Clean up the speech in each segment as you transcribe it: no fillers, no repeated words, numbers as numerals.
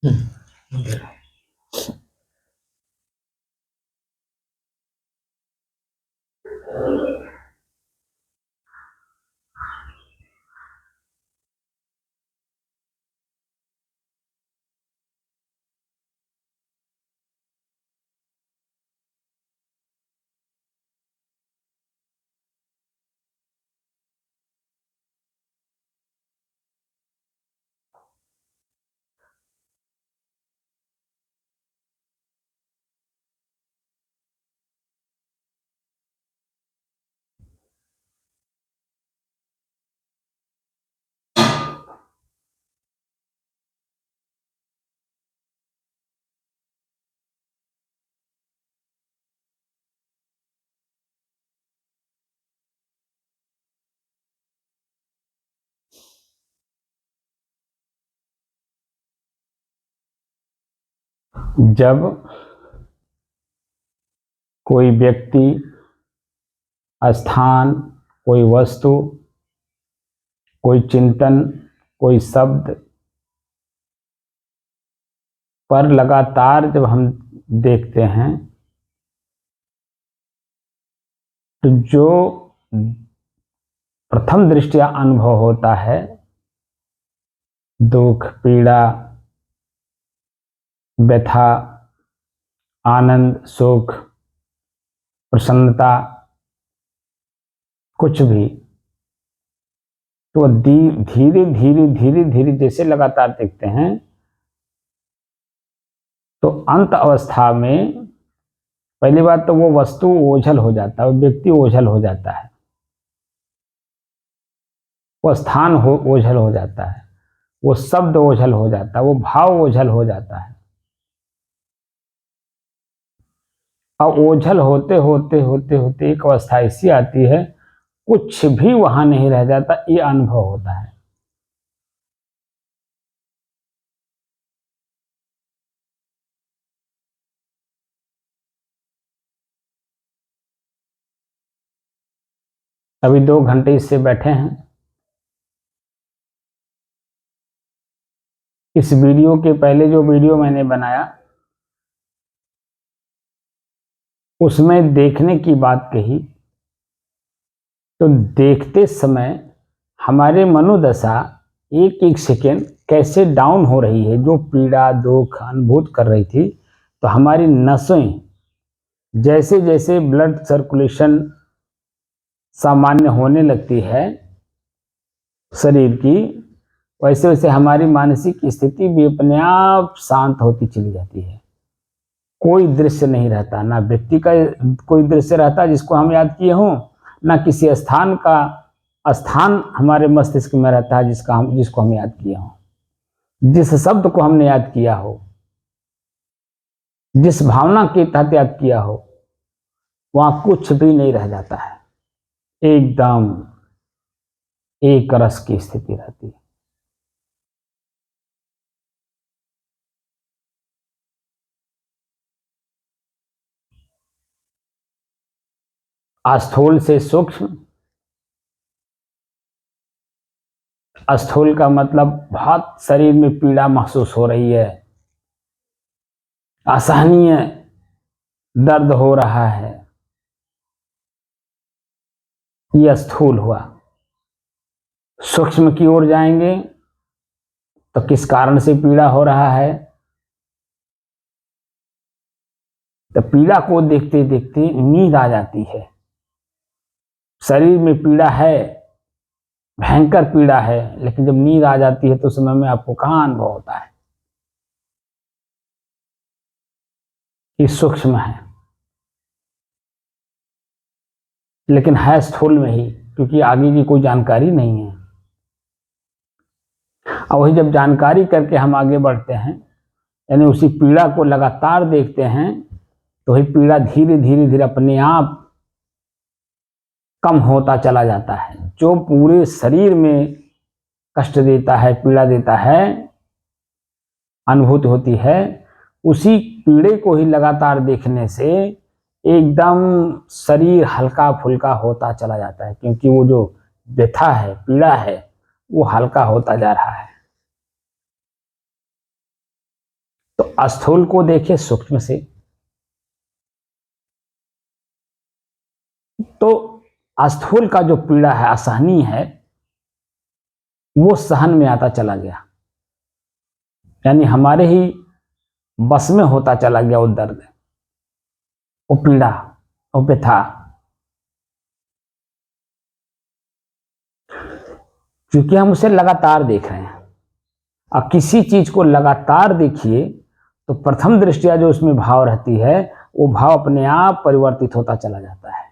हम्म। जब कोई व्यक्ति, स्थान, कोई वस्तु, कोई चिंतन, कोई शब्द पर लगातार जब हम देखते हैं तो जो प्रथम दृष्टया अनुभव होता है, दुख, पीड़ा, व्यथा, आनंद, सुख, प्रसन्नता, कुछ भी, तो धीरे धीरे धीरे धीरे जैसे लगातार देखते हैं तो अंत अवस्था में पहली बात तो वो वस्तु ओझल हो जाता है, वो व्यक्ति ओझल हो जाता है, वो स्थान ओझल हो जाता है, वो शब्द ओझल हो जाता है, वो भाव ओझल हो जाता है। और ओझल होते होते होते होते एक अवस्था ऐसी आती है कुछ भी वहां नहीं रह जाता, ये अनुभव होता है। अभी 2 घंटे इससे बैठे हैं। इस वीडियो के पहले जो वीडियो मैंने बनाया उसमें देखने की बात कही, तो देखते समय हमारे मनोदशा एक एक सेकेंड कैसे डाउन हो रही है, जो पीड़ा दुख अनुभूत कर रही थी, तो हमारी नसें जैसे जैसे ब्लड सर्कुलेशन सामान्य होने लगती है शरीर की, वैसे वैसे हमारी मानसिक स्थिति भी अपने आप शांत होती चली जाती है। कोई दृश्य नहीं रहता, ना व्यक्ति का कोई दृश्य रहता जिसको हम याद किए हों, ना किसी स्थान का स्थान हमारे मस्तिष्क में रहता है जिसको हम याद किए हों, जिस शब्द को हमने याद किया हो, जिस भावना के तहत याद किया हो, वहां कुछ भी नहीं रह जाता है, एकदम एक रस की स्थिति रहती है। स्थूल से सूक्ष्म, स्थूल का मतलब बहुत शरीर में पीड़ा महसूस हो रही है, असहनीय दर्द हो रहा है, यह स्थूल हुआ। सूक्ष्म की ओर जाएंगे तो किस कारण से पीड़ा हो रहा है, तो पीड़ा को देखते देखते नींद आ जाती है। शरीर में पीड़ा है, भयंकर पीड़ा है, लेकिन जब नींद आ जाती है तो उस समय में आपको कहां अनुभव होता है कि सूक्ष्म है, लेकिन है स्थूल में ही, क्योंकि आगे की कोई जानकारी नहीं है। और वही जब जानकारी करके हम आगे बढ़ते हैं, यानी उसी पीड़ा को लगातार देखते हैं, तो वही पीड़ा धीरे धीरे धीरे अपने आप कम होता चला जाता है। जो पूरे शरीर में कष्ट देता है, पीड़ा देता है, अनुभूत होती है, उसी पीड़े को ही लगातार देखने से एकदम शरीर हल्का फुल्का होता चला जाता है, क्योंकि वो जो व्यथा है, पीड़ा है, वो हल्का होता जा रहा है। तो स्थूल को देखिए सूक्ष्म से, तो स्थूल का जो पीड़ा है, असहनीय है, वो सहन में आता चला गया, यानी हमारे ही बस में होता चला गया वो दर्द, वो पीड़ा, वो व्यथा। क्योंकि हम उसे लगातार देख रहे हैं। अब किसी चीज को लगातार देखिए तो प्रथम दृष्टिया जो उसमें भाव रहती है, वो भाव अपने आप परिवर्तित होता चला जाता है,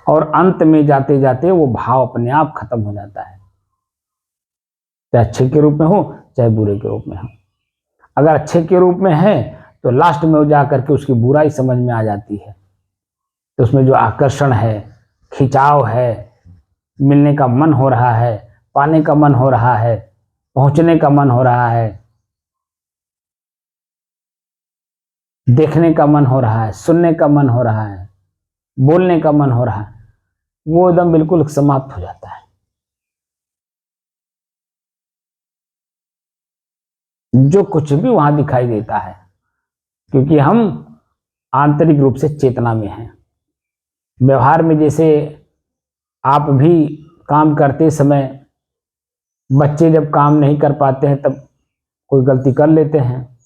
और अंत में जाते जाते वो भाव अपने आप खत्म हो जाता है, चाहे अच्छे के रूप में हो चाहे बुरे के रूप में हो। अगर अच्छे के रूप में है तो लास्ट में वो जा करके उसकी बुराई समझ में आ जाती है, तो उसमें जो आकर्षण है, खिंचाव है, मिलने का मन हो रहा है, पाने का मन हो रहा है, पहुंचने का मन हो रहा है, देखने का मन हो रहा है, सुनने का मन हो रहा है, बोलने का मन हो रहा है, वो एकदम बिल्कुल समाप्त हो जाता है। जो कुछ भी वहां दिखाई देता है, क्योंकि हम आंतरिक रूप से चेतना में हैं। व्यवहार में जैसे आप भी काम करते समय, बच्चे जब काम नहीं कर पाते हैं तब कोई गलती कर लेते हैं,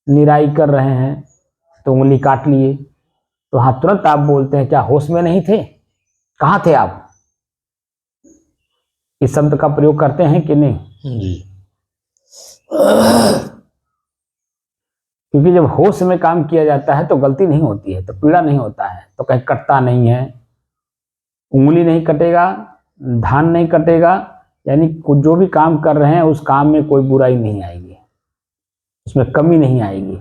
निराई कर रहे हैं तो उंगली काट लिए, तो हाँ तुरंत आप बोलते हैं क्या होश में नहीं थे, कहाँ थे आप? इस शब्द का प्रयोग करते हैं कि नहीं जी? क्योंकि जब होश में काम किया जाता है तो गलती नहीं होती है, तो पीड़ा नहीं होता है, तो कहीं कटता नहीं है, उंगली नहीं कटेगा, धान नहीं कटेगा, यानी जो भी काम कर रहे हैं उस काम में कोई बुराई नहीं आएगी, उसमें कमी नहीं आएगी,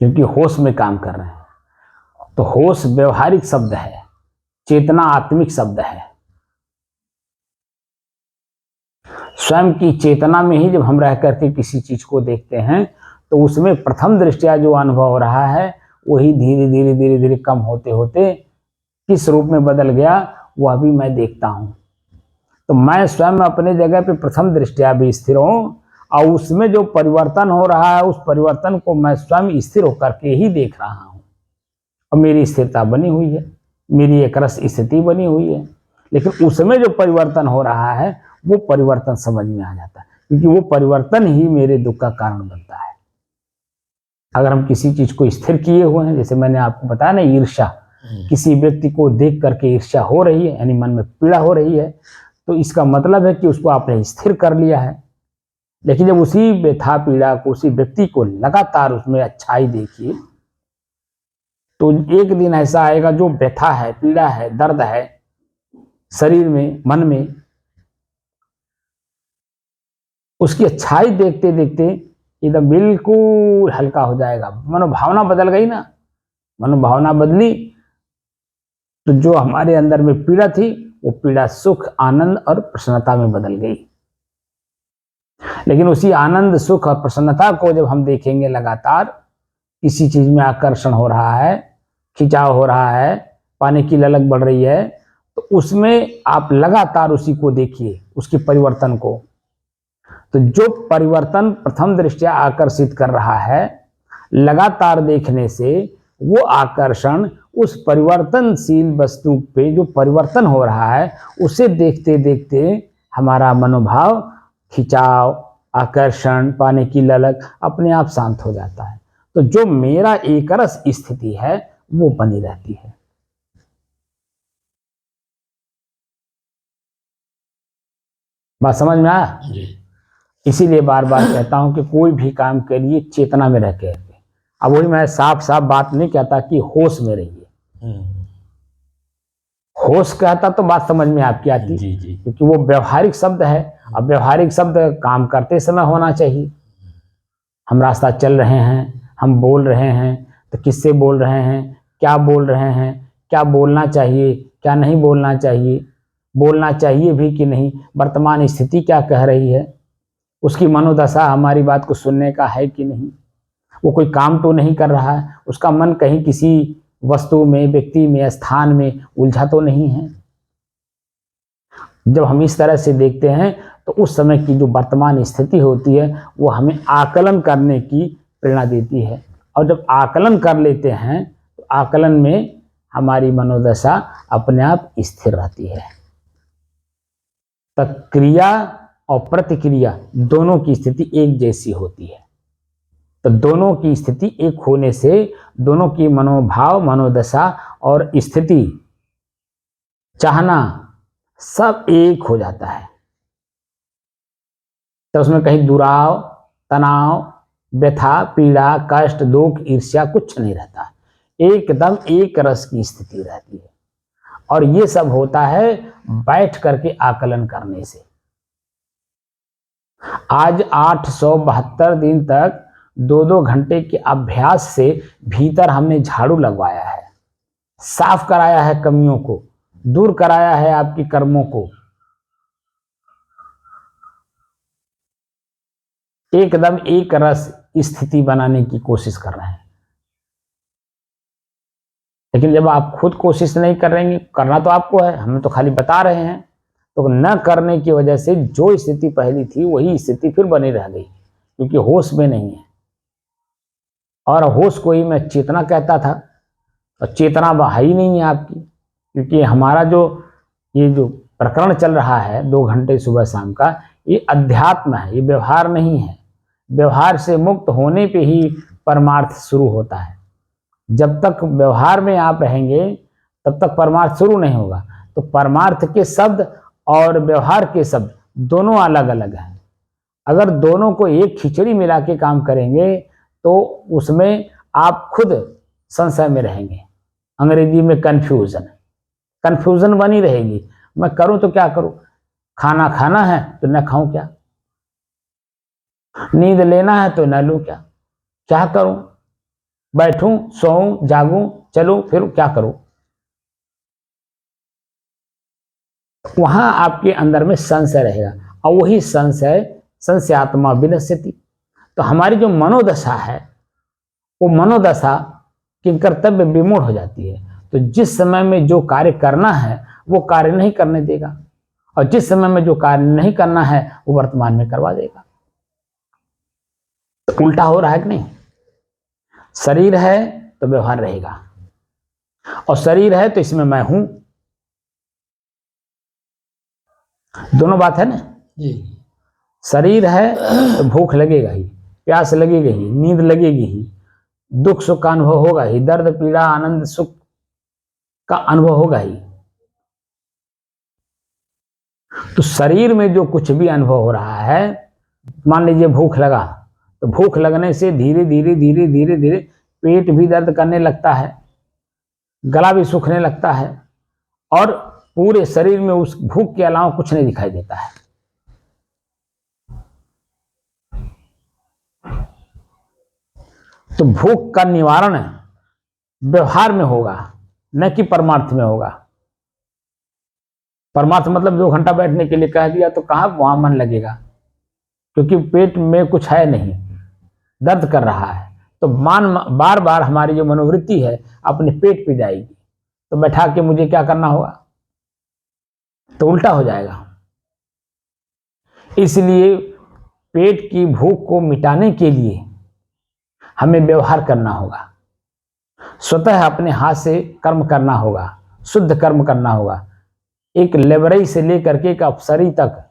क्योंकि होश में काम कर रहे हैं। तो होश व्यवहारिक शब्द है, चेतना आत्मिक शब्द है। स्वयं की चेतना में ही जब हम रह करके किसी चीज को देखते हैं तो उसमें प्रथम दृष्टिया जो अनुभव हो रहा है वही धीरे धीरे धीरे धीरे कम होते होते किस रूप में बदल गया वह भी मैं देखता हूं। तो मैं स्वयं अपने जगह पे प्रथम दृष्टिया भी स्थिर हूं, और उसमें जो परिवर्तन हो रहा है उस परिवर्तन को मैं स्वयं स्थिर होकर के ही देख रहा हूं, और मेरी स्थिरता बनी हुई है, मेरी एक रस स्थिति बनी हुई है। लेकिन उसमें जो परिवर्तन हो रहा है वो परिवर्तन समझ में आ जाता है, क्योंकि वो परिवर्तन ही मेरे दुख का कारण बनता है। अगर हम किसी चीज को स्थिर किए हुए हैं, जैसे मैंने आपको बताया ना, ईर्ष्या, किसी व्यक्ति को देख करके ईर्ष्या हो रही है, यानी मन में पीड़ा हो रही है, तो इसका मतलब है कि उसको आपने स्थिर कर लिया है। लेकिन जब उसी व्यथा पीड़ा को, उसी व्यक्ति को लगातार उसमें अच्छाई देखिए, तो एक दिन ऐसा आएगा जो व्यथा है, पीड़ा है, दर्द है शरीर में, मन में, उसकी अच्छाई देखते देखते एकदम बिल्कुल हल्का हो जाएगा। मनोभावना बदल गई ना, मनोभावना बदली तो जो हमारे अंदर में पीड़ा थी वो पीड़ा सुख, आनंद और प्रसन्नता में बदल गई। लेकिन उसी आनंद, सुख और प्रसन्नता को जब हम देखेंगे लगातार, किसी चीज में आकर्षण हो रहा है, खिंचाव हो रहा है, पाने की ललक बढ़ रही है, तो उसमें आप लगातार उसी को देखिए, उसके परिवर्तन को। तो जो परिवर्तन प्रथम दृष्टिया आकर्षित कर रहा है, लगातार देखने से वो आकर्षण उस परिवर्तनशील वस्तु पे जो परिवर्तन हो रहा है उसे देखते देखते हमारा मनोभाव, खिंचाव, आकर्षण, पाने की ललक अपने आप शांत हो जाता है। तो जो मेरा एकरस स्थिति है वो बनी रहती है। बात समझ में आया? इसीलिए बार बार कहता हूं कि कोई भी काम करिए चेतना में रह के। अब वही मैं साफ साफ बात नहीं कहता कि होश में रहिए, होश कहता तो बात समझ में आपकी आती, क्योंकि वो व्यवहारिक शब्द है। अब व्यवहारिक शब्द काम करते समय होना चाहिए। हम रास्ता चल रहे हैं, हम बोल रहे हैं, तो किससे बोल रहे हैं, क्या बोल रहे हैं, क्या बोलना चाहिए, क्या नहीं बोलना चाहिए, बोलना चाहिए भी कि नहीं, वर्तमान स्थिति क्या कह रही है, उसकी मनोदशा हमारी बात को सुनने का है कि नहीं, वो कोई काम तो नहीं कर रहा है, उसका मन कहीं किसी वस्तु में, व्यक्ति में, स्थान में उलझा तो नहीं है। जब हम इस तरह से देखते हैं तो उस समय की जो वर्तमान स्थिति होती है वो हमें आकलन करने की प्रेरणा देती है। और जब आकलन कर लेते हैं तो आकलन में हमारी मनोदशा अपने आप स्थिर रहती है। तो क्रिया और प्रतिक्रिया दोनों की स्थिति एक जैसी होती है। तो दोनों की स्थिति एक होने से दोनों की मनोभाव, मनोदशा और स्थिति, चाहना सब एक हो जाता है। तो उसमें कहीं दुराव, तनाव, व्यथा, पीड़ा, कष्ट, दुख, ईर्ष्या कुछ नहीं रहता। एकदम एक रस की स्थिति रहती है। और ये सब होता है बैठ करके आकलन करने से। आज 872 दिन तक 2-2 घंटे के अभ्यास से भीतर हमने झाड़ू लगवाया है, साफ कराया है कमियों को, दूर कराया है आपकी कर्मों को, एकदम एक रस स्थिति बनाने की कोशिश कर रहे हैं। लेकिन जब आप खुद कोशिश नहीं करेंगे, करना तो आपको है, हम तो खाली बता रहे हैं, तो न करने की वजह से जो स्थिति पहली थी वही स्थिति फिर बनी रह गई, क्योंकि होश में नहीं है। और होश को ही मैं चेतना कहता था, और चेतना है ही नहीं है आपकी, क्योंकि हमारा ये जो प्रकरण चल रहा है 2 घंटे सुबह शाम का, ये अध्यात्म है, ये व्यवहार नहीं है। व्यवहार से मुक्त होने पे ही परमार्थ शुरू होता है। जब तक व्यवहार में आप रहेंगे तब तक परमार्थ शुरू नहीं होगा। तो परमार्थ के शब्द और व्यवहार के शब्द दोनों अलग अलग हैं। अगर दोनों को एक खिचड़ी मिला के काम करेंगे तो उसमें आप खुद संशय में रहेंगे। अंग्रेजी में कन्फ्यूजन बनी रहेगी। मैं करूं तो क्या करूं? खाना खाना है तो न खाऊं क्या? नींद लेना है तो न लूं क्या? क्या करूं? बैठूं, सोऊं, जागूं, चलूं, फिर क्या करूं? वहां आपके अंदर में संशय रहेगा, और वही संशयात्मा विनश्यति। तो हमारी जो मनोदशा है वो मनोदशा की कर्तव्य विमूढ़ हो जाती है। तो जिस समय में जो कार्य करना है वो कार्य नहीं करने देगा, और जिस समय में जो कार्य नहीं करना है वो वर्तमान में करवा देगा। तो उल्टा हो रहा है कि नहीं? शरीर है तो व्यवहार रहेगा, और शरीर है तो इसमें मैं हूं। दोनों बात है ना जी। शरीर है तो भूख लगेगा ही, प्यास लगेगी ही, नींद लगेगी ही, दुख सुख का अनुभव होगा ही, दर्द पीड़ा आनंद सुख का अनुभव होगा ही। तो शरीर में जो कुछ भी अनुभव हो रहा है, मान लीजिए भूख लगा, तो भूख लगने से धीरे धीरे पेट भी दर्द करने लगता है, गला भी सूखने लगता है, और पूरे शरीर में उस भूख के अलावा कुछ नहीं दिखाई देता है। तो भूख का निवारण व्यवहार में होगा, न कि परमार्थ में होगा। परमार्थ मतलब 2 घंटा बैठने के लिए कह दिया तो कहाँ वहां मन लगेगा, क्योंकि पेट में कुछ है नहीं, दर्द कर रहा है। तो बार बार हमारी जो मनोवृत्ति है अपने पेट पे जाएगी, तो बैठा के मुझे क्या करना होगा? तो उल्टा हो जाएगा। इसलिए पेट की भूख को मिटाने के लिए हमें व्यवहार करना होगा, स्वतः अपने हाथ से कर्म करना होगा, शुद्ध कर्म करना होगा। एक लेबरई से लेकर के एक अफसरी तक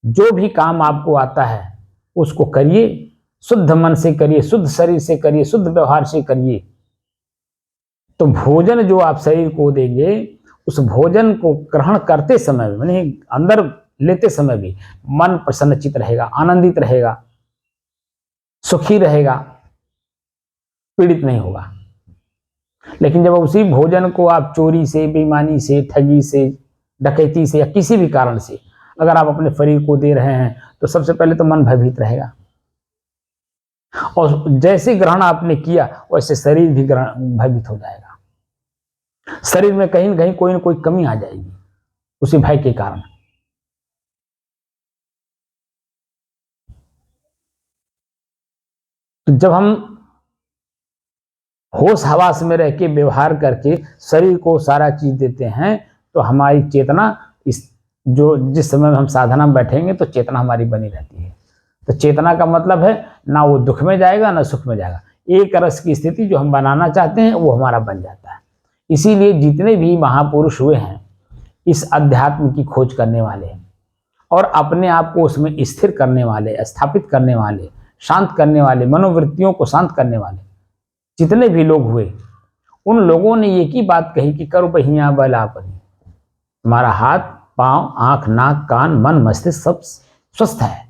जो भी काम आपको आता है उसको करिए, शुद्ध मन से करिए, शुद्ध शरीर से करिए, शुद्ध व्यवहार से करिए। तो भोजन जो आप शरीर को देंगे, उस भोजन को ग्रहण करते समय माने अंदर लेते समय भी मन प्रसन्नचित रहेगा, आनंदित रहेगा, सुखी रहेगा, पीड़ित नहीं होगा। लेकिन जब उसी भोजन को आप चोरी से, बेईमानी से, ठगी से, डकैती से या किसी भी कारण से अगर आप अपने शरीर को दे रहे हैं, तो सबसे पहले तो मन भयभीत रहेगा, और जैसे ग्रहण आपने किया वैसे शरीर भी भयभीत हो जाएगा। शरीर में कहीं न कहीं कोई न कोई कमी आ जाएगी उसी भय के कारण। तो जब हम होश हवास में रह के व्यवहार करके शरीर को सारा चीज देते हैं, तो हमारी चेतना इस जो जिस समय में हम साधना में बैठेंगे तो चेतना हमारी बनी रहती है। तो चेतना का मतलब है ना वो दुख में जाएगा ना सुख में जाएगा, एक रस की स्थिति जो हम बनाना चाहते हैं वो हमारा बन जाता है। इसीलिए जितने भी महापुरुष हुए हैं इस अध्यात्म की खोज करने वाले और अपने आप को उसमें स्थिर करने वाले, स्थापित करने वाले, शांत करने वाले, मनोवृत्तियों को शांत करने वाले जितने भी लोग हुए, उन लोगों ने एक ही बात कही कि करो बहिया बल आपनी। हमारा हाथ, पांव, आंख, नाक, कान, मन, मस्तिष्क सब स्वस्थ है,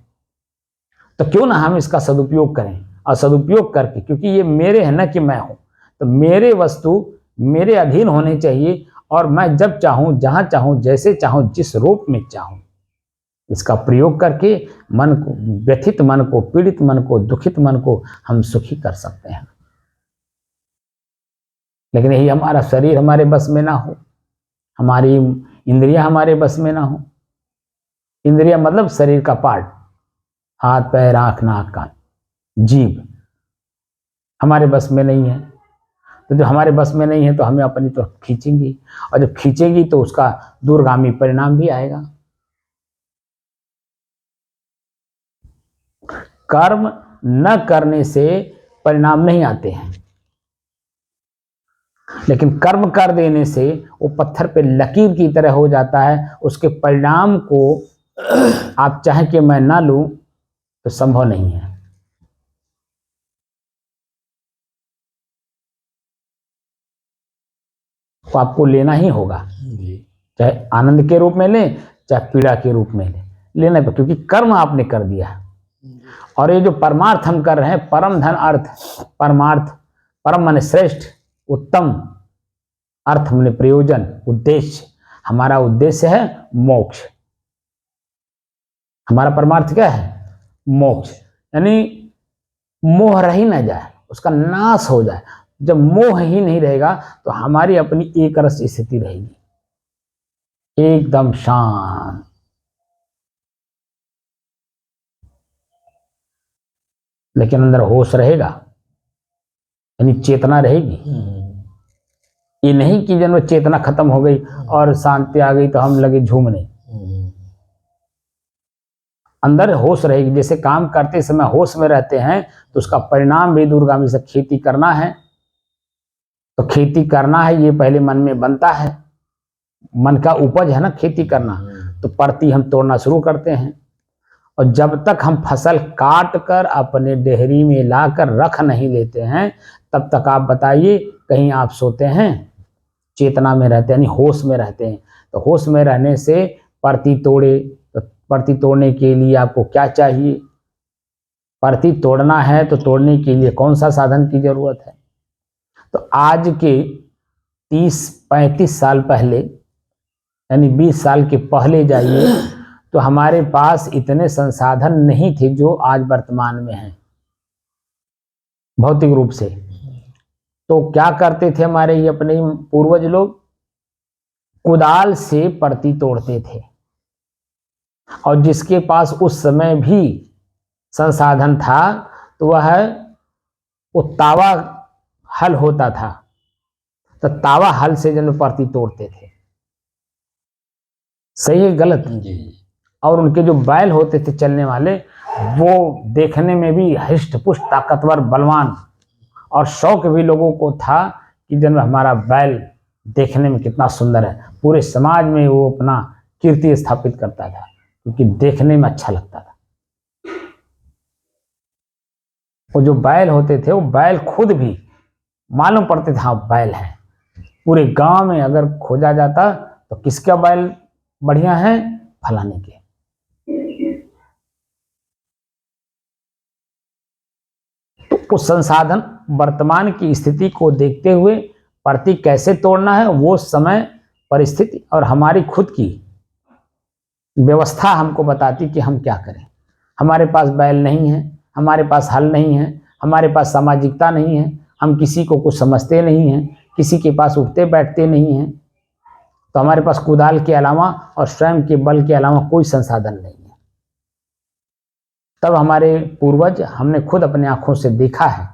तो क्यों ना हम इसका सदुपयोग करें। और सदुपयोग करके, क्योंकि ये मेरे है ना कि मैं हूं, तो मेरे वस्तु मेरे अधीन होने चाहिए और मैं जब चाहूं, जहां चाहूं, जैसे चाहूं, जिस रूप में चाहूं, इसका प्रयोग करके मन को, व्यथित मन को, पीड़ित मन को, दुखित मन को हम सुखी कर सकते हैं। लेकिन यही हमारा शरीर हमारे बस में ना हो, हमारी इंद्रियां हमारे बस में ना हो। इंद्रिया मतलब शरीर का पार्ट, हाथ, पैर, आंख, नाक, कान, जीभ हमारे बस में नहीं है। तो जो हमारे बस में नहीं है तो हमें अपनी तरफ खींचेंगी, और जब खींचेगी तो उसका दूरगामी परिणाम भी आएगा। कर्म न करने से परिणाम नहीं आते हैं, लेकिन कर्म कर देने से वो पत्थर पे लकीर की तरह हो जाता है। उसके परिणाम को आप चाहें कि मैं ना लूं तो संभव नहीं है। तो आपको लेना ही होगा, चाहे आनंद के रूप में लें चाहे पीड़ा के रूप में लेना पे, क्योंकि कर्म आपने कर दिया। और ये जो परमार्थ हम कर रहे हैं, परम धन अर्थ, परमार्थ, परम माने श्रेष्ठ, उत्तम, अर्थ माने प्रयोजन, उद्देश्य। हमारा उद्देश्य है मोक्ष। हमारा परमार्थ क्या है? मोक्ष, यानी मोह रह ही ना जाए, उसका नाश हो जाए। जब मोह ही नहीं रहेगा तो हमारी अपनी एक रस स्थिति रहेगी, एकदम शांत। लेकिन अंदर होश रहेगा, यानी चेतना रहेगी। ये नहीं कि जब चेतना खत्म हो गई और शांति आ गई तो हम लगे झूमने। अंदर होश रहेगी। जैसे काम करते समय होश में रहते हैं तो उसका परिणाम भी दूरगामी से खेती करना है। तो खेती करना है, ये पहले मन में बनता है, मन का उपज है ना खेती करना। तो परती हम तोड़ना शुरू करते हैं, और जब तक हम फसल काट कर अपने डेहरी में लाकर रख नहीं लेते हैं तब तक आप बताइए कहीं आप सोते हैं? चेतना में रहते हैं, यानी होश में रहते हैं। तो होश में रहने से परती तोड़े, तो परती तोड़ने के लिए आपको क्या चाहिए? परती तोड़ना है तो तोड़ने के लिए कौन सा साधन की जरूरत है? तो आज के 30-35 साल पहले, यानी 20 साल के पहले जाइए तो हमारे पास इतने संसाधन नहीं थे जो आज वर्तमान में हैं भौतिक रूप से। तो क्या करते थे हमारे ये अपने पूर्वज लोग? कुदाल से परती तोड़ते थे, और जिसके पास उस समय भी संसाधन था तो वह वो तावा हल होता था, तो तावा हल से जन परती तोड़ते थे। सही है गलत जी? और उनके जो बैल होते थे चलने वाले, वो देखने में भी हृष्ट पुष्ट, ताकतवर, बलवान, और शौक भी लोगों को था कि जन हमारा बैल देखने में कितना सुंदर है। पूरे समाज में वो अपना कीर्ति स्थापित करता था क्योंकि देखने में अच्छा लगता था। वो जो बैल होते थे वो बैल खुद भी मालूम पड़ते थे हाँ बैल है। पूरे गांव में अगर खोजा जाता तो किसका बैल बढ़िया है? फलाने के। तो उस संसाधन वर्तमान की स्थिति को देखते हुए परती कैसे तोड़ना है, वो समय, परिस्थिति और हमारी खुद की व्यवस्था हमको बताती कि हम क्या करें। हमारे पास बैल नहीं है, हमारे पास हल नहीं है, हमारे पास सामाजिकता नहीं है, हम किसी को कुछ समझते नहीं हैं, किसी के पास उठते बैठते नहीं हैं, तो हमारे पास कुदाल के अलावा और स्वयं के बल के अलावा कोई संसाधन नहीं है। तब हमारे पूर्वज, हमने खुद अपने आंखों से देखा है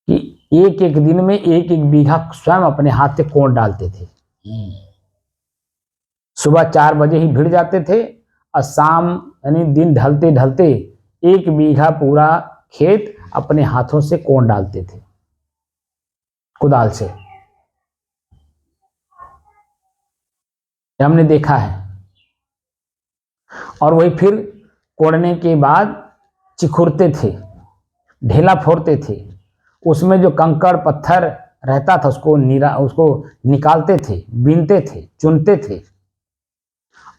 कि एक एक दिन में एक एक बीघा स्वयं अपने हाथ से कोड़ डालते थे। सुबह 4 बजे ही भिड़ जाते थे और शाम यानी दिन ढलते ढलते 1 बीघा पूरा खेत अपने हाथों से कोड़ डालते थे कुदाल से। हमने देखा है। और वही फिर कोड़ने के बाद चिखुरते थे, ढेला फोड़ते थे, उसमें जो कंकड़ पत्थर रहता था उसको निकालते थे, बीनते थे, चुनते थे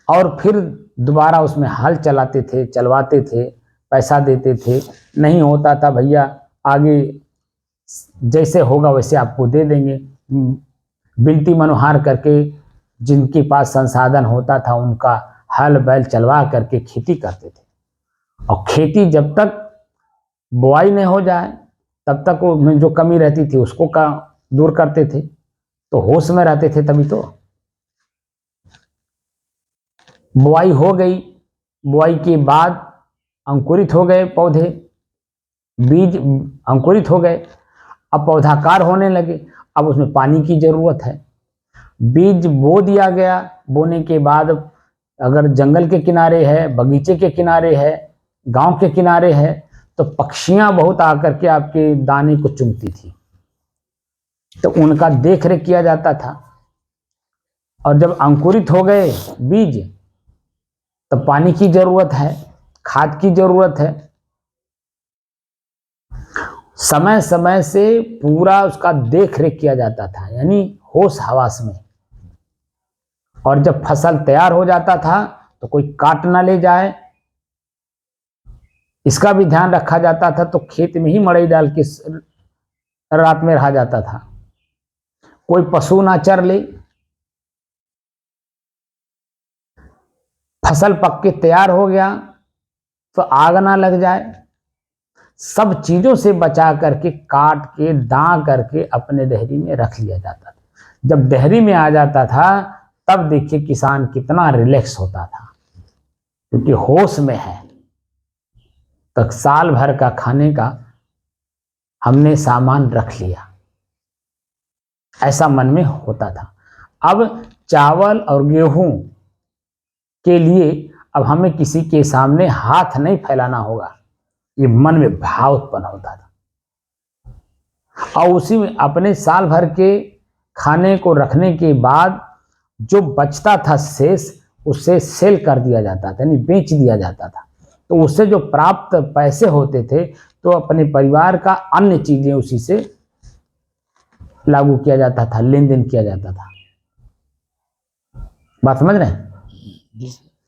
और फिर दोबारा उसमें हल चलाते थे, चलवाते थे, पैसा देते थे। नहीं होता था भैया आगे जैसे होगा वैसे आपको दे देंगे। विनती मनोहार करके जिनके पास संसाधन होता था उनका हल बैल चलवा करके खेती करते थे। और खेती जब तक बुआई नहीं हो जाए तब तक उसमें जो कमी रहती थी उसको दूर करते थे। तो होश में रहते थे तभी तो। बुआई हो गई, बुआई के बाद अंकुरित हो गए पौधे, बीज अंकुरित हो गए, अब पौधाकार होने लगे। अब उसमें पानी की जरूरत है। बीज बो दिया गया, बोने के बाद अगर जंगल के किनारे है, बगीचे के किनारे है, गांव के किनारे है तो पक्षियां बहुत आकर के आपके दाने को चुगती थी, तो उनका देख रेख किया जाता था। और जब अंकुरित हो गए बीज तब पानी की जरूरत है, खाद की जरूरत है। समय समय से पूरा उसका देख रेख किया जाता था, यानी होश हवास में। और जब फसल तैयार हो जाता था तो कोई काट ना ले जाए, इसका भी ध्यान रखा जाता था। तो खेत में ही मड़ई डाल के रात में रहा जाता था, कोई पशु ना चर ले। फसल पक के तैयार हो गया तो आग ना लग जाए, सब चीजों से बचा करके काट के दां करके अपने डेहरी में रख लिया जाता था। जब डेहरी में आ जाता था तब देखिए किसान कितना रिलैक्स होता था, क्योंकि होश में है। तक साल भर का खाने का हमने सामान रख लिया, ऐसा मन में होता था। अब चावल और गेहूं के लिए अब हमें किसी के सामने हाथ नहीं फैलाना होगा, ये मन में भाव उत्पन्न होता था। और उसी में अपने साल भर के खाने को रखने के बाद जो बचता था शेष, उससे सेल कर दिया जाता था, यानी बेच दिया जाता था। तो उससे जो प्राप्त पैसे होते थे तो अपने परिवार का अन्य चीजें उसी से लागू किया जाता था, लेन देन किया जाता था। बात समझ रहे हैं?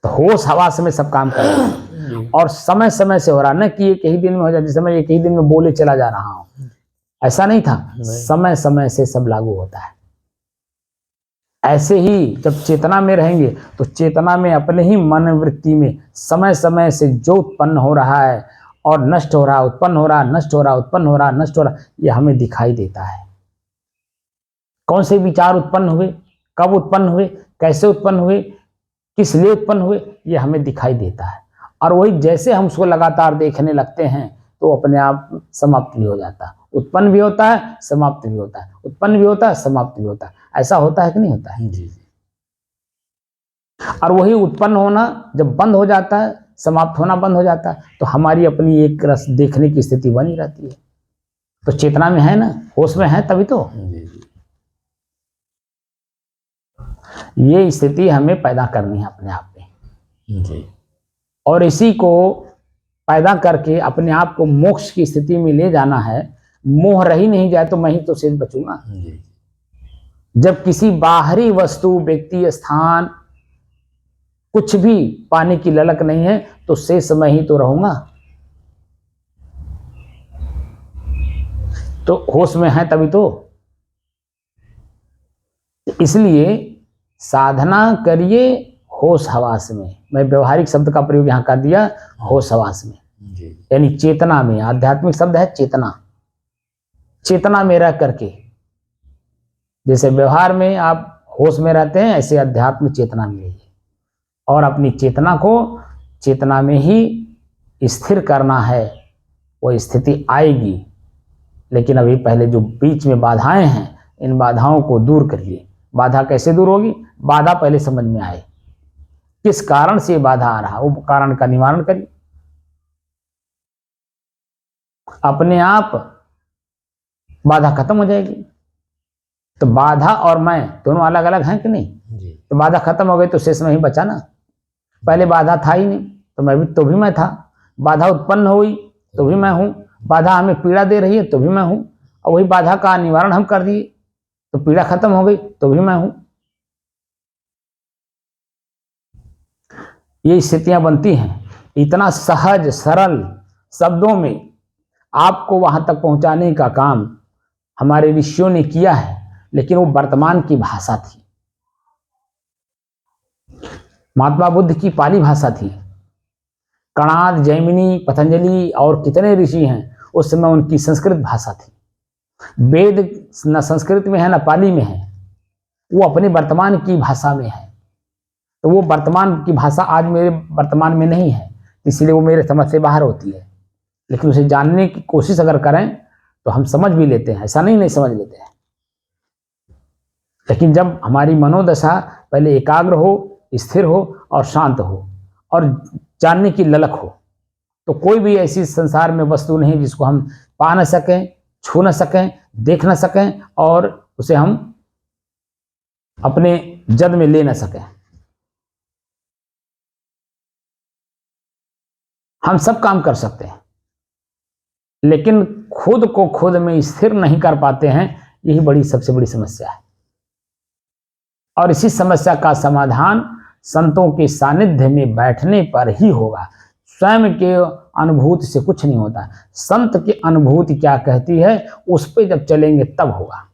तो होश हवास में सब काम कर रहे हैं और समय समय से हो रहा, न कि एक ही दिन में हो जाए। जैसे मैं एक ही दिन में बोले चला जा रहा हूं, ऐसा नहीं था। समय समय से सब लागू होता है। ऐसे ही जब चेतना में रहेंगे तो चेतना में अपने ही मन वृत्ति में समय समय से जो उत्पन्न हो रहा है और नष्ट हो रहा, उत्पन्न हो रहा, नष्ट हो रहा, उत्पन्न हो रहा, नष्ट हो रहा, ये हमें दिखाई देता है। कौन से विचार उत्पन्न हुए, कब उत्पन्न हुए, कैसे उत्पन्न हुए, किस लिए उत्पन्न हुए, ये हमें दिखाई देता है। और वही जैसे हम उसको लगातार देखने लगते हैं तो अपने आप समाप्त भी हो जाता है। उत्पन्न भी होता है, समाप्त भी होता है, उत्पन्न भी होता है, समाप्त भी होता है। ऐसा होता है कि नहीं होता है? जी। और वही उत्पन्न होना जब बंद हो जाता है, समाप्त होना बंद हो जाता है, तो हमारी अपनी एक रस देखने की स्थिति बनी रहती है। तो चेतना में है ना, होश में है तभी तो। ये स्थिति हमें पैदा करनी है अपने आप में जी। और इसी को पैदा करके अपने आप को मोक्ष की स्थिति में ले जाना है। मोह रही नहीं जाए तो मैं ही तो शेष बचूंगा। जब किसी बाहरी वस्तु, व्यक्ति, स्थान, कुछ भी पाने की ललक नहीं है तो शेष मैं ही तो रहूंगा। तो होश में है तभी तो। इसलिए साधना करिए होश हवास में। मैं व्यवहारिक शब्द का प्रयोग यहां कर दिया, होश हवास में, यानी चेतना में। आध्यात्मिक शब्द है चेतना। चेतना में रह करके, जैसे व्यवहार में आप होश में रहते हैं, ऐसे अध्यात्म चेतना में रहिए और अपनी चेतना को चेतना में ही स्थिर करना है। वो स्थिति आएगी, लेकिन अभी पहले जो बीच में बाधाएं हैं, इन बाधाओं को दूर करिए। बाधा कैसे दूर होगी? बाधा पहले समझ में आए, किस कारण से बाधा आ रहा, वो कारण का निवारण करिए। अपने आप बाधा खत्म हो जाएगी। तो बाधा और मैं दोनों अलग अलग हैं कि नहीं जी। तो बाधा खत्म हो गई तो शेष में ही बचा ना। पहले बाधा था ही नहीं, तो मैं भी, तो भी मैं था। बाधा उत्पन्न हुई तो भी मैं हूं। बाधा हमें पीड़ा दे रही है तो भी मैं हूं। और वही बाधा का निवारण हम कर दिए तो पीड़ा खत्म हो गई तो भी मैं हूं। ये स्थितियां बनती हैं। इतना सहज सरल शब्दों में आपको वहां तक पहुंचाने का काम हमारे ऋषियों ने किया है, लेकिन वो वर्तमान की भाषा थी। महात्मा बुद्ध की पाली भाषा थी। कणाद, जैमिनी, पतंजलि और कितने ऋषि हैं, उस समय उनकी संस्कृत भाषा थी। वेद न संस्कृत में है न पाली में है, वो अपने वर्तमान की भाषा में है। तो वो वर्तमान की भाषा आज मेरे वर्तमान में नहीं है, इसलिए वो मेरे समझ से बाहर होती है। लेकिन उसे जानने की कोशिश अगर करें तो हम समझ भी लेते हैं, ऐसा नहीं समझ लेते हैं। लेकिन जब हमारी मनोदशा पहले एकाग्र हो, स्थिर हो और शांत हो और जानने की ललक हो, तो कोई भी ऐसी संसार में वस्तु नहीं जिसको हम पा न सकें, छू न सकें, देख न सकें और उसे हम अपने जद में ले न सकें। हम सब काम कर सकते हैं, लेकिन खुद को खुद में स्थिर नहीं कर पाते हैं। यही बड़ी सबसे बड़ी समस्या है। और इसी समस्या का समाधान संतों के सानिध्य में बैठने पर ही होगा। स्वयं के अनुभूति से कुछ नहीं होता। संत की अनुभूति क्या कहती है, उस पर जब चलेंगे तब होगा।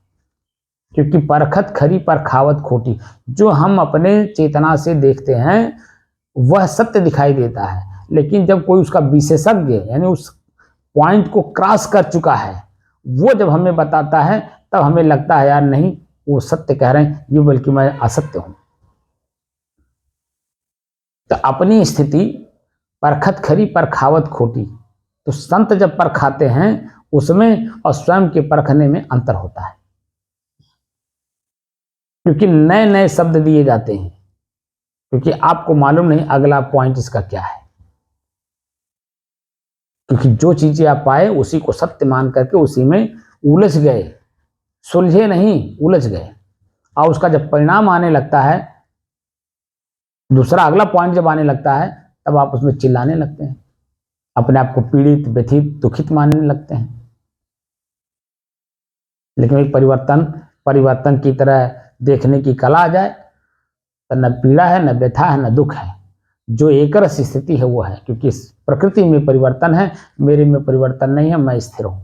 क्योंकि परखत खरी पर खावत खोटी, जो हम अपने चेतना से देखते हैं वह सत्य दिखाई देता है, लेकिन जब कोई उसका विशेषज्ञ यानी उस पॉइंट को क्रॉस कर चुका है, वो जब हमें बताता है तब हमें लगता है यार नहीं, वो सत्य कह रहे हैं, ये बल्कि मैं असत्य हूं। तो अपनी स्थिति परखत खरी पर खावत खोटी, तो संत जब परखाते हैं उसमें और स्वयं के परखने में अंतर होता है। क्योंकि नए नए शब्द दिए जाते हैं, क्योंकि आपको मालूम नहीं अगला पॉइंट इसका क्या है। क्योंकि जो चीजें आप पाए उसी को सत्य मान करके उसी में उलझ गए, सुलझे नहीं, उलझ गए। और उसका जब परिणाम आने लगता है, दूसरा अगला पॉइंट जब आने लगता है, तब आप उसमें चिल्लाने लगते हैं, अपने आप को पीड़ित, व्यथित, दुखित मानने लगते हैं। लेकिन एक परिवर्तन की तरह देखने की कला आ जाए तो न पीड़ा है, न व्यथा है, न दुख है। जो एक रस स्थिति है वो है, क्योंकि प्रकृति में परिवर्तन है, मेरे में परिवर्तन नहीं है, मैं स्थिर हूं।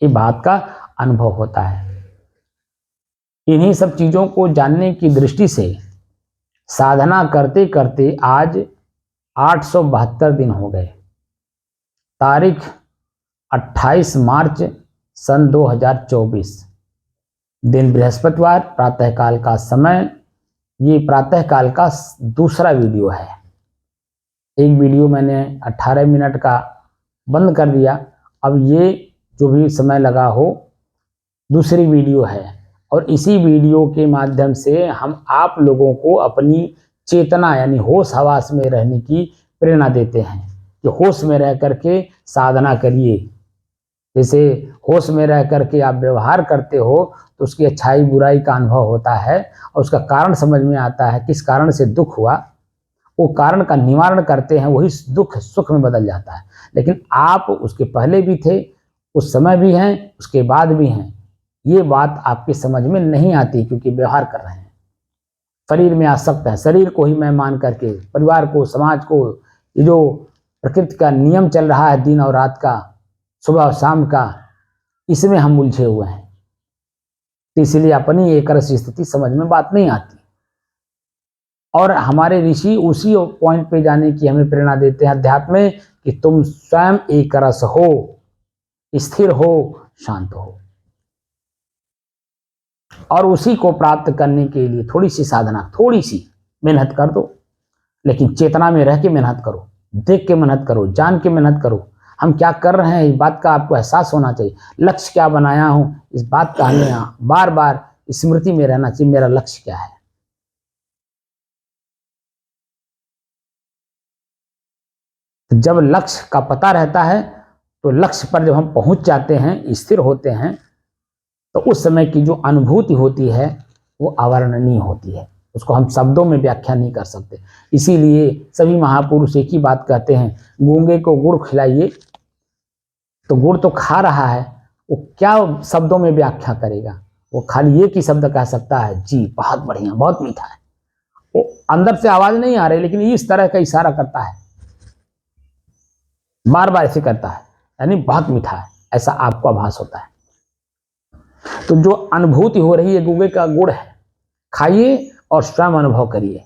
ये बात का अनुभव होता है। इन्हीं सब चीजों को जानने की दृष्टि से साधना करते करते आज 872 दिन हो गए। तारीख 28 मार्च सन 2024, दिन बृहस्पतिवार, प्रातःकाल का समय। ये प्रातःकाल का दूसरा वीडियो है। एक वीडियो मैंने 18 मिनट का बंद कर दिया, अब ये जो भी समय लगा हो दूसरी वीडियो है। और इसी वीडियो के माध्यम से हम आप लोगों को अपनी चेतना यानी होश हवास में रहने की प्रेरणा देते हैं कि होश में रह करके साधना करिए। जैसे होश में रह करके आप व्यवहार करते हो तो उसकी अच्छाई बुराई का अनुभव होता है और उसका कारण समझ में आता है, किस कारण से दुख हुआ, वो कारण का निवारण करते हैं, वही दुख सुख में बदल जाता है। लेकिन आप उसके पहले भी थे, उस समय भी हैं, उसके बाद भी हैं। ये बात आपकी समझ में नहीं आती क्योंकि व्यवहार कर रहे हैं, शरीर में आसक्त है, शरीर को ही मैं मान करके, परिवार को, समाज को, ये जो प्रकृति का नियम चल रहा है दिन और रात का, सुबह और शाम का, इसमें हम उलझे हुए हैं। तो इसलिए अपनी एक रस स्थिति समझ में बात नहीं आती। और हमारे ऋषि उसी पॉइंट पे जाने की हमें प्रेरणा देते हैं अध्यात्म में कि तुम स्वयं एक रस हो, स्थिर हो, शांत हो। और उसी को प्राप्त करने के लिए थोड़ी सी साधना, थोड़ी सी मेहनत कर दो, लेकिन चेतना में रह के मेहनत करो, देख के मेहनत करो, जान के मेहनत करो। हम क्या कर रहे हैं इस बात का आपको एहसास होना चाहिए। लक्ष्य क्या बनाया हूं, इस बात का हमें बार बार स्मृति में रहना चाहिए, मेरा लक्ष्य क्या है। तो जब लक्ष्य का पता रहता है तो लक्ष्य पर जब हम पहुंच जाते हैं, स्थिर होते हैं, तो उस समय की जो अनुभूति होती है वो अवर्णनीय होती है, उसको हम शब्दों में व्याख्या नहीं कर सकते। इसीलिए सभी महापुरुष एक ही बात कहते हैं, गूंगे को गुड़ खिलाइए तो गुड़ तो खा रहा है, वो क्या शब्दों में व्याख्या करेगा, वो खाली एक ही शब्द कह सकता है, जी बहुत बढ़िया, बहुत मीठा है। वो अंदर से आवाज नहीं आ रही, लेकिन इस तरह का इशारा करता है, बार बार ऐसे करता है, यानी बहुत मीठा है, ऐसा आपको आभास होता है। तो जो अनुभूति हो रही है गूंगे का गुड़ है, खाइए और स्वयं अनुभव करिए।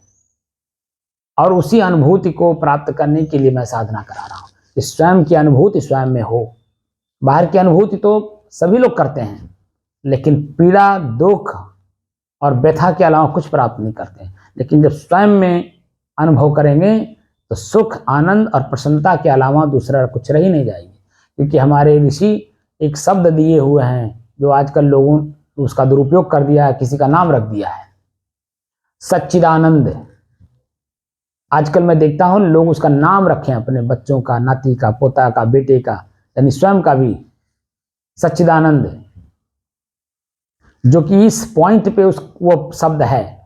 और उसी अनुभूति को प्राप्त करने के लिए मैं साधना करा रहा हूं कि स्वयं की अनुभूति स्वयं में हो। बाहर की अनुभूति तो सभी लोग करते हैं, लेकिन पीड़ा, दुख और व्यथा के अलावा कुछ प्राप्त नहीं करते हैं। लेकिन जब स्वयं में अनुभव करेंगे तो सुख, आनंद और प्रसन्नता के अलावा दूसरा कुछ रह ही नहीं जाएगी। क्योंकि हमारे ऋषि एक शब्द दिए हुए हैं जो आजकल लोगों ने उसका दुरुपयोग कर दिया है, किसी का नाम रख दिया है, सच्चिदानंद। आजकल मैं देखता हूं लोग उसका नाम रखें अपने बच्चों का, नाती का, पोता का, बेटे का, यानी स्वयं का भी सच्चिदानंद, जो कि इस पॉइंट पे वो शब्द है,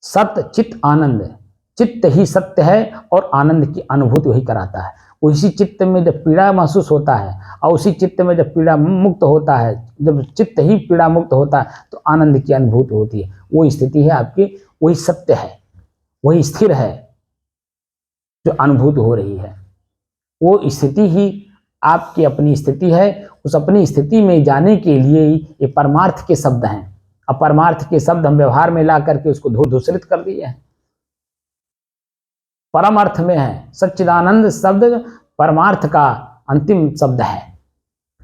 सत्य चित्त आनंद। चित्त ही सत्य है और आनंद की अनुभूति वही कराता है। उसी चित्त में जब पीड़ा महसूस होता है और उसी चित्त में जब पीड़ा मुक्त होता है, जब चित्त ही पीड़ा मुक्त होता है तो आनंद की अनुभूति होती है। वो स्थिति है आपकी, वही सत्य है, वही स्थिर है जो अनुभूति हो रही है। वो स्थिति ही आपकी अपनी स्थिति है। उस अपनी स्थिति में जाने के लिए ये परमार्थ के शब्द हैं। अपरमार्थ के शब्द हम व्यवहार में ला करके उसको दूषित कर दिए हैं। परम अर्थ में है, सच्चिदानंद शब्द परमार्थ का अंतिम शब्द है।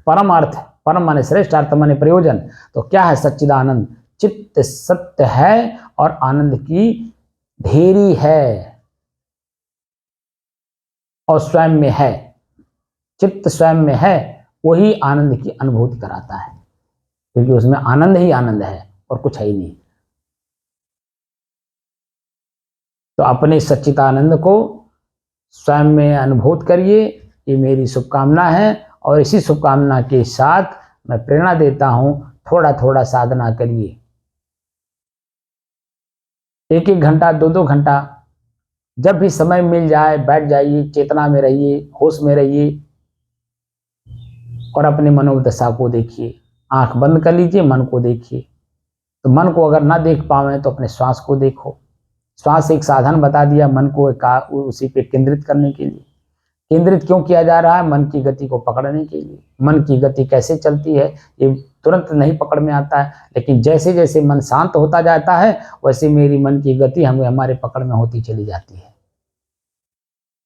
परम अर्थ, परम माने श्रेष्ठ, अर्थ माने प्रयोजन। तो क्या है सच्चिदानंद? चित्त सत्य है और आनंद की ढेरी है और स्वयं में है। चित्त स्वयं में है, वही आनंद की अनुभूति कराता है, क्योंकि उसमें आनंद ही आनंद है और कुछ है ही नहीं। तो अपने सच्चिदानंद को स्वयं में अनुभूत करिए, ये मेरी शुभकामना है। और इसी शुभकामना के साथ मैं प्रेरणा देता हूं, थोड़ा थोड़ा साधना करिए। 1-1 घंटा, 2-2 घंटा, जब भी समय मिल जाए बैठ जाइए, चेतना में रहिए, होश में रहिए और अपने मनोदशा को देखिए। आंख बंद कर लीजिए, मन को देखिए। तो मन को अगर ना देख पावे तो अपने श्वास को देखो। श्वास एक साधन बता दिया मन को उसी पे केंद्रित करने के लिए। केंद्रित क्यों किया जा रहा है? मन की गति को पकड़ने के लिए। मन की गति कैसे चलती है ये तुरंत नहीं पकड़ में आता है, लेकिन जैसे जैसे मन शांत होता जाता है वैसे मेरी मन की गति हमारे पकड़ में होती चली जाती है।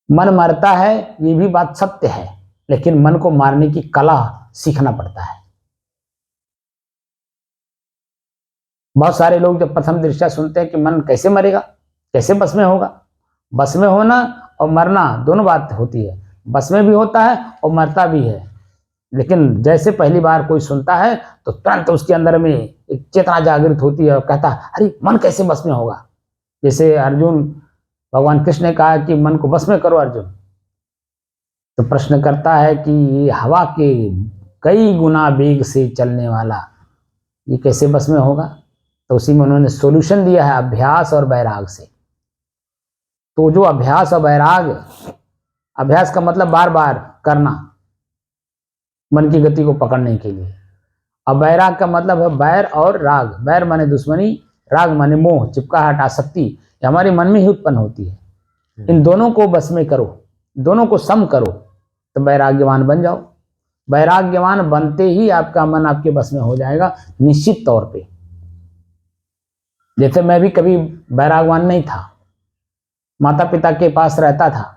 मन मरता है, ये भी बात सत्य है, लेकिन मन को मारने की कला सीखना पड़ता है। बहुत सारे लोग जब प्रथम दृष्टया सुनते हैं कि मन कैसे मरेगा, कैसे बस में होगा। बस में होना और मरना दोनों बात होती है। बस में भी होता है और मरता भी है। लेकिन जैसे पहली बार कोई सुनता है तो तुरंत उसके अंदर में एक चेतना जागृत होती है और कहता है अरे मन कैसे बस में होगा। जैसे अर्जुन, भगवान कृष्ण ने कहा कि मन को बस में करो अर्जुन, तो प्रश्न करता है कि ये हवा के कई गुना वेग से चलने वाला ये कैसे बस में होगा। तो उसी में उन्होंने सॉल्यूशन दिया है, अभ्यास और वैराग से। तो जो अभ्यास और वैराग, अभ्यास का मतलब बार बार करना मन की गति को पकड़ने के लिए, अब वैराग का मतलब है बैर और राग। बैर माने दुश्मनी, राग माने मोह, चिपकाहट, आसक्ति, हमारे मन में ही उत्पन्न होती है। इन दोनों को बस में करो, दोनों को सम करो तो वैराग्यवान बन जाओ। वैराग्यवान बनते ही आपका मन आपके बस में हो जाएगा निश्चित तौर पे। जैसे मैं भी कभी वैरागवान नहीं था, माता पिता के पास रहता था,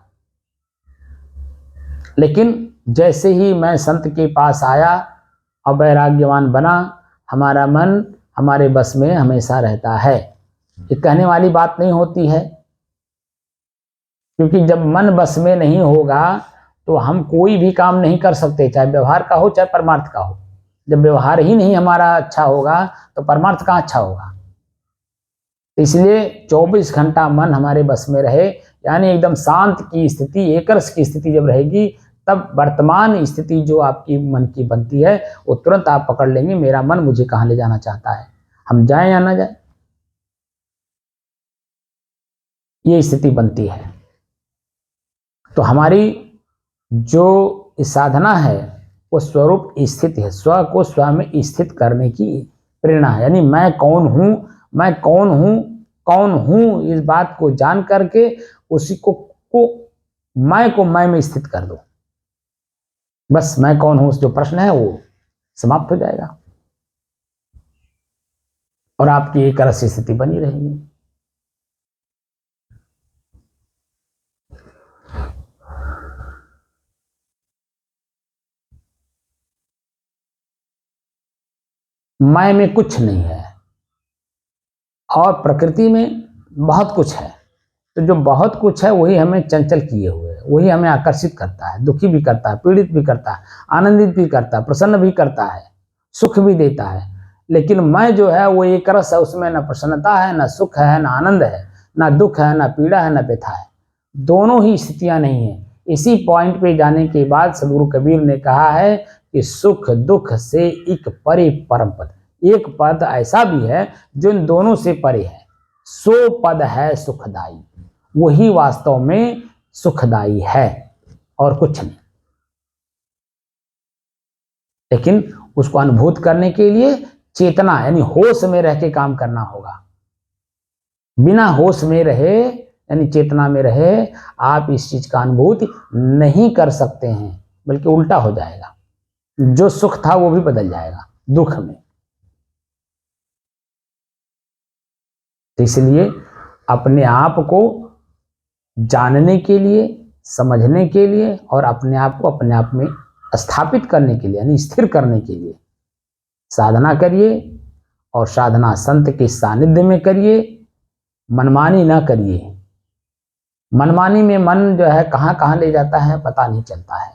लेकिन जैसे ही मैं संत के पास आया और वैराग्यवान बना, हमारा मन हमारे बस में हमेशा रहता है। ये कहने वाली बात नहीं होती है, क्योंकि जब मन बस में नहीं होगा तो हम कोई भी काम नहीं कर सकते, चाहे व्यवहार का हो चाहे परमार्थ का हो। जब व्यवहार ही नहीं हमारा अच्छा होगा तो परमार्थ कहाँ अच्छा होगा। इसलिए 24 घंटा मन हमारे बस में रहे, यानी एकदम शांत की स्थिति, एकरस की स्थिति जब रहेगी, तब वर्तमान स्थिति जो आपकी मन की बनती है वो तुरंत आप पकड़ लेंगे, मेरा मन मुझे कहाँ ले जाना चाहता है, हम जाएं या ना जाएं, ये स्थिति बनती है। तो हमारी जो साधना है वो स्वरूप स्थिति है, स्व को स्व में स्थित करने की प्रेरणा है। यानी मैं कौन हूं, मैं कौन हूं, कौन हूं, इस बात को जान करके उसी को मैं को मैं में स्थित कर दो, बस मैं कौन हूं जो प्रश्न है वो समाप्त हो जाएगा और आपकी एक रस स्थिति बनी रहेगी। मैं में कुछ नहीं है और प्रकृति में बहुत कुछ है। तो जो बहुत कुछ है वही हमें चंचल किए हुए है, वही हमें आकर्षित करता है, दुखी भी करता है, पीड़ित भी करता है, आनंदित भी करता है, प्रसन्न भी करता है, सुख भी देता है। लेकिन मैं जो है वो एक रस है, उसमें न प्रसन्नता है, न सुख है, न आनंद है, न दुख है, न पीड़ा है, न व्यथा है, दोनों ही स्थितियां नहीं है। इसी पॉइंट पे जाने के बाद सदगुरु कबीर ने कहा है कि सुख दुख से एक परे परम पद, एक पद ऐसा भी है जो इन दोनों से परे है, सो पद है सुखदाई, वही वास्तव में सुखदाई है और कुछ नहीं। लेकिन उसको अनुभूत करने के लिए चेतना यानी होश में रह के काम करना होगा। बिना होश में रहे यानी चेतना में रहे आप इस चीज का अनुभूति नहीं कर सकते हैं, बल्कि उल्टा हो जाएगा, जो सुख था वो भी बदल जाएगा दुख में। तो इसलिए अपने आप को जानने के लिए, समझने के लिए और अपने आप को अपने आप में स्थापित करने के लिए यानी स्थिर करने के लिए साधना करिए और साधना संत के सानिध्य में करिए, मनमानी ना करिए। मनमानी में मन जो है कहाँ कहाँ ले जाता है पता नहीं चलता है।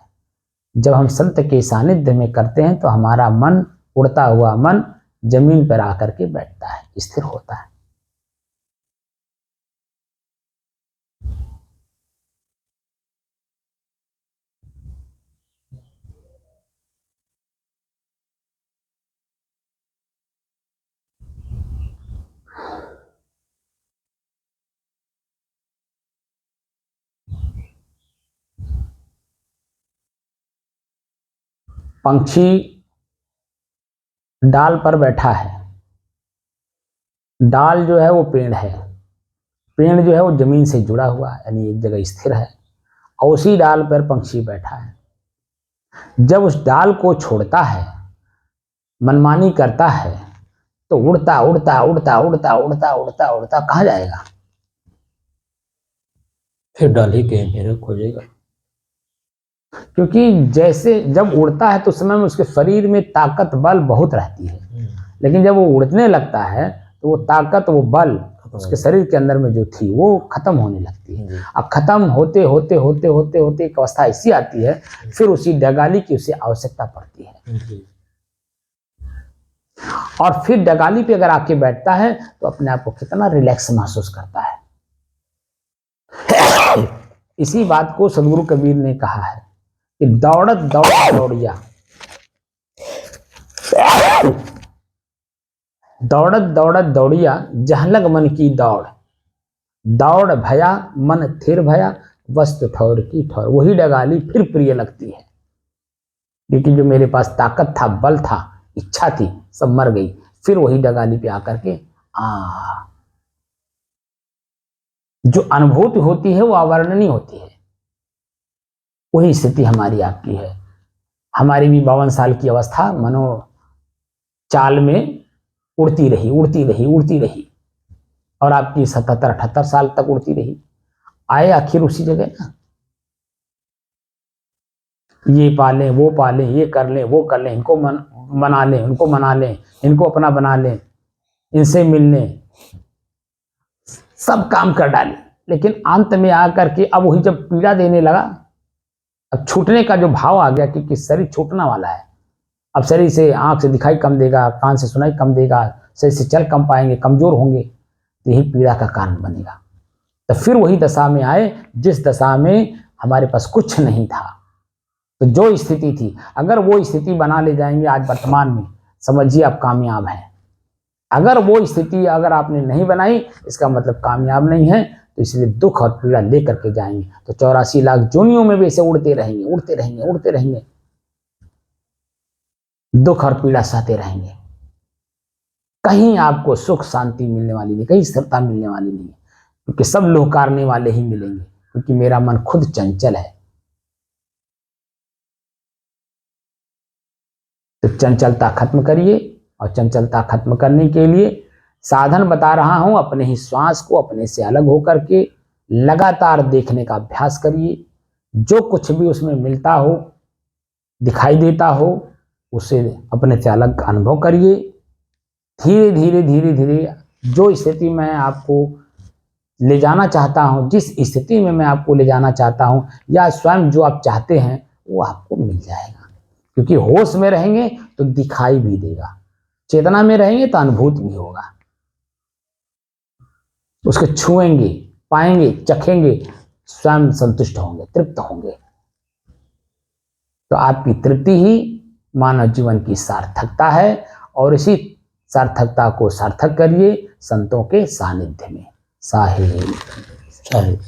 जब हम संत के सानिध्य में करते हैं तो हमारा मन, उड़ता हुआ मन जमीन पर आकर के बैठता है, स्थिर होता है। पंछी डाल पर बैठा है, डाल जो है वो पेड़ है, पेड़ जो है वो जमीन से जुड़ा हुआ है यानी एक जगह स्थिर है, और उसी डाल पर पंछी बैठा है। जब उस डाल को छोड़ता है, मनमानी करता है, तो उड़ता उड़ता उड़ता उड़ता उड़ता उड़ता उड़ता कहाँ जाएगा? फिर डाल ही कहीं मेरे खोजेगा। क्योंकि जैसे जब उड़ता है तो उस समय में उसके शरीर में ताकत बल बहुत रहती है, लेकिन जब वो उड़ने लगता है तो वो ताकत, वो बल उसके शरीर के अंदर में जो थी वो खत्म होने लगती है। अब खत्म होते होते होते होते होते एक अवस्था ऐसी आती है, फिर उसी डगाली की उसे आवश्यकता पड़ती है, और फिर डगाली पे अगर आके बैठता है तो अपने आप को कितना रिलैक्स महसूस करता है। इसी बात को सदगुरु कबीर ने कहा है कि दौड़त दौड़त दौड़िया, दौड़त दौड़त दौड़िया जहाँ लग मन की दौड़, दौड़ भया मन थिर भया वस्तु ठौर की ठौर। वही डगाली फिर प्रिय लगती है, क्योंकि जो मेरे पास ताकत था, बल था, इच्छा थी, सब मर गई। फिर वही डगाली पे आकर के जो अनुभूति होती है वो अवर्णनीय होती है। वही स्थिति हमारी आपकी है। हमारी भी 52 साल की अवस्था मनो चाल में उड़ती रही उड़ती रही उड़ती रही, और आपकी 77-78 साल तक उड़ती रही। आए आखिर उसी जगह ना, ये पालें वो पालें, ये कर लें वो कर लें, इनको मना लें उनको मना लें, इनको अपना बना लें, इनसे मिलने, सब काम कर डाले। लेकिन अंत में आकर के अब वही जब पीड़ा देने लगा, अब छूटने का जो भाव आ गया कि शरीर छूटने वाला है, अब शरीर से आंख से दिखाई कम देगा, कान से सुनाई कम देगा, शरीर से चल कम पाएंगे, कमजोर होंगे, तो यही पीड़ा का कारण बनेगा। तो फिर वही दशा में आए जिस दशा में हमारे पास कुछ नहीं था। तो जो स्थिति थी, अगर वो स्थिति बना ले जाएंगे आज वर्तमान में, समझिए आप कामयाब हैं। अगर वो स्थिति अगर आपने नहीं बनाई, इसका मतलब कामयाब नहीं है। तो इसलिए दुख और पीड़ा लेकर के जाएंगे। तो 84 लाख जोनियों में भी ऐसे उड़ते रहेंगे, उड़ते रहेंगे, उड़ते रहेंगे, दुख और पीड़ा सहते रहेंगे। कहीं आपको सुख शांति मिलने वाली नहीं, कहीं स्थिरता मिलने वाली नहीं, क्योंकि सब लुहकारने वाले ही मिलेंगे, क्योंकि मेरा मन खुद चंचल है। तो चंचलता खत्म करिए, और चंचलता खत्म करने के लिए साधन बता रहा हूं, अपने ही श्वास को अपने से अलग होकर के लगातार देखने का अभ्यास करिए। जो कुछ भी उसमें मिलता हो, दिखाई देता हो, उसे अपने से अलग अनुभव करिए। धीरे धीरे धीरे धीरे जो स्थिति मैं आपको ले जाना चाहता हूं, जिस स्थिति में मैं आपको ले जाना चाहता हूं, या स्वयं जो आप चाहते हैं, वो आपको मिल जाएगा। क्योंकि होश में रहेंगे तो दिखाई भी देगा, चेतना में रहेंगे तो अनुभूति भी होगा। उसके छुएंगे, पाएंगे, चखेंगे, स्वयं संतुष्ट होंगे, तृप्त होंगे। तो आपकी तृप्ति ही मानव जीवन की सार्थकता है, और इसी सार्थकता को सार्थक करिए संतों के सानिध्य में। साहिब साहिब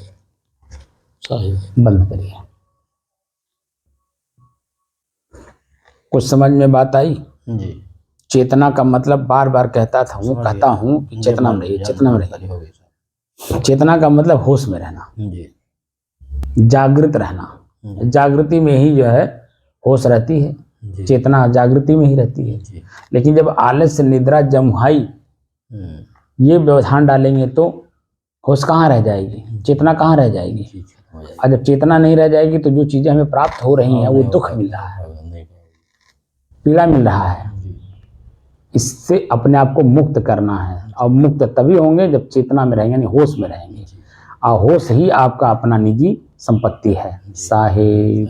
साहिब बंद करिए। कुछ समझ में बात आई? जी। चेतना का मतलब बार बार कहता हूँ कि चेतना में रहिए, चेतना में रहिए। चेतना का मतलब होश में रहना, जागृत रहना। जागृति में ही जो है होश रहती है, चेतना जागृति में ही रहती है। लेकिन जब आलस्य, निद्रा, जमुहाई ये व्यवधान डालेंगे तो होश कहाँ रह जाएगी, चेतना कहाँ रह जाएगी। और जब चेतना नहीं रह जाएगी तो जो चीजें हमें प्राप्त हो रही हैं वो दुख मिल रहा है, पीड़ा मिल रहा है। इससे अपने आप को मुक्त करना है, और मुक्त तभी होंगे जब चेतना में रहेंगे, यानी होश में रहेंगे। और होश ही आपका अपना निजी संपत्ति है। साहिब।